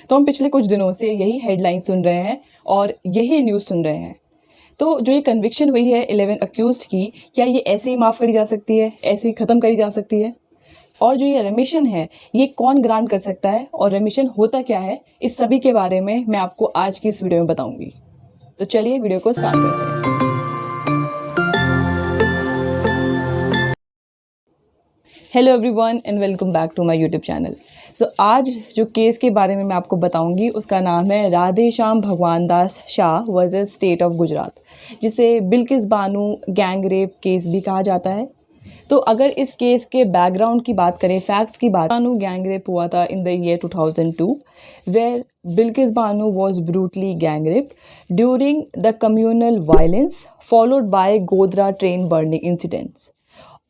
तो हम पिछले कुछ दिनों से यही हेडलाइन सुन रहे हैं और यही न्यूज़ सुन रहे हैं। तो जो ये कन्विक्शन हुई है 11 अक्यूज्ड की, क्या ये ऐसे ही माफ़ करी जा सकती है, ऐसे ही ख़त्म करी जा सकती है? और जो ये रेमिशन है, ये कौन ग्रांट कर सकता है और रेमिशन होता क्या है, इस सभी के बारे में मैं आपको आज की इस वीडियो में बताऊंगी। तो चलिए वीडियो को स्टार्ट करते हैं। Hello everyone and welcome back to my YouTube channel. So आज जो केस के बारे में मैं आपको बताऊंगी उसका नाम है Radhe Shyam Bhagwan Das Shah versus state of Gujarat, जिसे Bilkis Bano gang rape case भी कहा जाता है। तो अगर इस केस के बैकग्राउंड की बात करें, फैक्ट्स की बात, बानो गैंग रेप हुआ था in the year 2002 where Bilkis Bano was brutally gang rape during the communal violence followed by Godhra train burning incidents.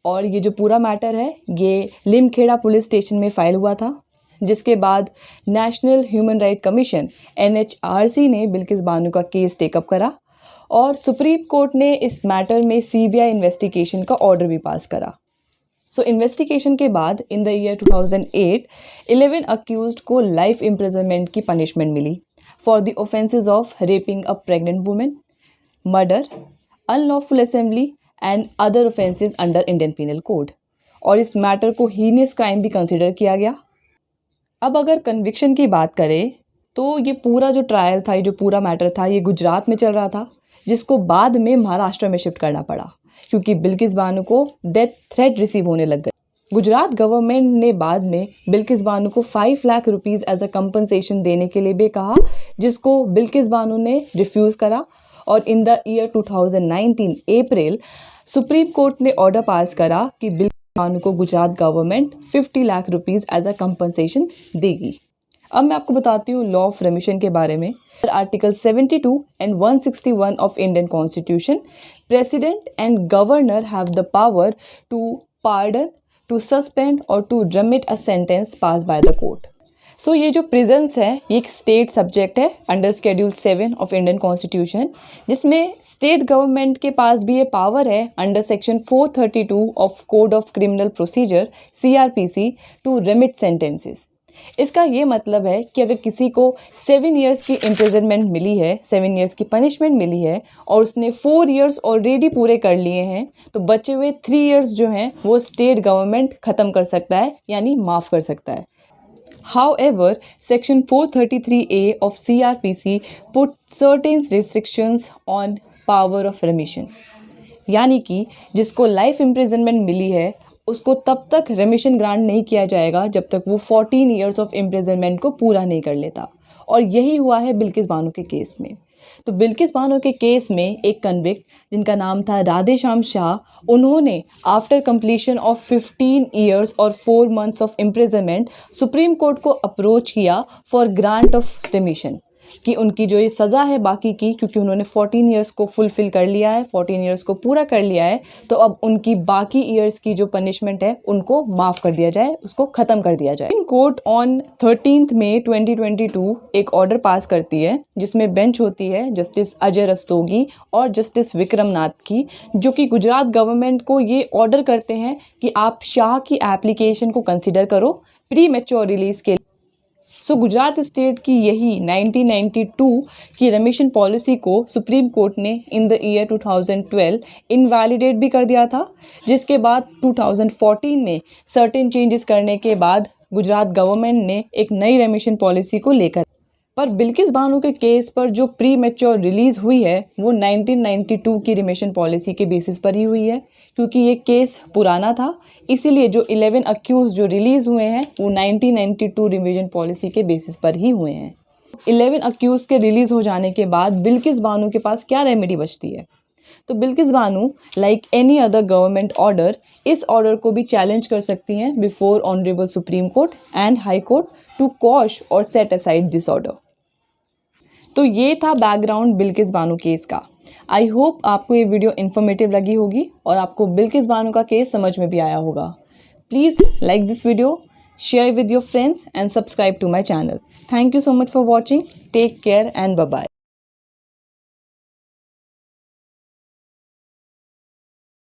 और ये जो पूरा मैटर है ये लिमखेड़ा पुलिस स्टेशन में फाइल हुआ था, जिसके बाद national human right commission NHRC ने बिल्किस बानो का केस टेकअप करा और सुप्रीम कोर्ट ने इस मैटर में CBI इन्वेस्टिगेशन का ऑर्डर भी पास करा। सो इन्वेस्टिगेशन के बाद इन द ईयर 2008 11 अक्यूज्ड को लाइफ इम्प्रिजनमेंट की पनिशमेंट मिली for the offences of raping a pregnant women, murder, unlawful assembly and other offences under Indian penal code. और इस मैटर को हीनियस क्राइम भी कंसिडर किया गया। अब अगर कन्विक्शन की बात करें तो ये पूरा जो ट्रायल था, ये जो पूरा मैटर था, ये गुजरात में चल रहा था, जिसको बाद में महाराष्ट्र में शिफ्ट करना पड़ा क्योंकि बिल्किस बानो को डेथ थ्रेट रिसीव होने लग गए। गुजरात गवर्नमेंट ने बाद में बिल्किस बानो को 5 lakh rupees as a compensation देने के लिए भी कहा, जिसको बिल्किस बानो ने रिफ्यूज़ करा। और in the year 2019 April supreme court ने ऑर्डर पास करा कि बिल्किस बानो को Gujarat government 50 lakh rupees as a compensation देगी। अब मैं आपको बताती हूँ लॉ ऑफ रेमिशन के बारे में। Article 72 and 161 of Indian constitution, president and governor have the power to pardon, to suspend और to remit a sentence pass by the court. So ये जो प्रिजन्स है ये एक स्टेट सब्जेक्ट है under schedule 7 of Indian constitution, जिसमें state government के पास भी ये पावर है under section 432 of code of criminal procedure CRPC to remit sentences. इसका ये मतलब है कि अगर किसी को 7 इयर्स की इम्प्रिजनमेंट मिली है, 7 इयर्स की पनिशमेंट मिली है और उसने 4 इयर्स ऑलरेडी पूरे कर लिए हैं, तो बचे हुए 3 इयर्स जो हैं वो स्टेट गवर्नमेंट ख़त्म कर सकता है, यानी माफ़ कर सकता है। However, Section 433A of CRPC put certain restrictions on power of remission, यानी कि जिसको लाइफ इम्प्रिजनमेंट मिली है उसको तब तक रेमिशन ग्रांट नहीं किया जाएगा जब तक वो 14 इयर्स ऑफ इम्प्रिजनमेंट को पूरा नहीं कर लेता। और यही हुआ है बिल्किस बानो के केस में। तो बिल्किस बानो के केस में एक कन्विक्ट जिनका नाम था राधे श्याम शाह, उन्होंने आफ्टर कंप्लीशन ऑफ 15 इयर्स और 4 months of imprisonment supreme court को अप्रोच किया फॉर ग्रांट ऑफ रेमिशन कि उनकी जो ये सज़ा है बाकी की, क्योंकि उन्होंने 14 इयर्स को फुलफ़िल कर लिया है, 14 इयर्स को पूरा कर लिया है, तो अब उनकी बाकी इयर्स की जो पनिशमेंट है उनको माफ़ कर दिया जाए, उसको ख़त्म कर दिया जाए। सुप्रीम कोर्ट ऑन 13 मई 2022 एक ऑर्डर पास करती है जिसमें बेंच होती है जस्टिस अजय रस्तोगी और जस्टिस विक्रम नाथ की, जो कि गुजरात गवर्नमेंट को ये ऑर्डर करते हैं कि आप शाह की एप्लीकेशन को कंसिडर करो प्री मैच्योर रिलीज़ के। सो गुजरात स्टेट की यही 1992 की रेमिशन पॉलिसी को सुप्रीम कोर्ट ने इन द ईयर 2012 इनवैलिडेट भी कर दिया था, जिसके बाद 2014 में सर्टेन चेंजेस करने के बाद गुजरात गवर्नमेंट ने एक नई रेमिशन पॉलिसी को लेकर। पर बिल्किस बानो के केस पर जो प्री मैच्योर रिलीज़ हुई है वो 1992 की रेमिशन पॉलिसी के बेसिस पर ही हुई है, क्योंकि ये केस पुराना था, इसीलिए जो 11 अक्यूज जो रिलीज़ हुए हैं वो 1992 रिविजन पॉलिसी के बेसिस पर ही हुए हैं। 11 अक्यूज के रिलीज़ हो जाने के बाद बिल्किस बानो के पास क्या रेमेडी बचती है? तो Bilkis Bano like any other government order इस ऑर्डर को भी चैलेंज कर सकती हैं before honourable supreme court and high court to quash और सेट असाइड दिस ऑर्डर। तो ये था बैकग्राउंड बिल्किस बानो केस का। आई होप आपको ये वीडियो इन्फॉर्मेटिव लगी होगी और आपको बिल्किस बानो का केस समझ में भी आया होगा। Please like this video, share with your friends and subscribe to my channel. Thank you so much for watching. Take care and bye bye.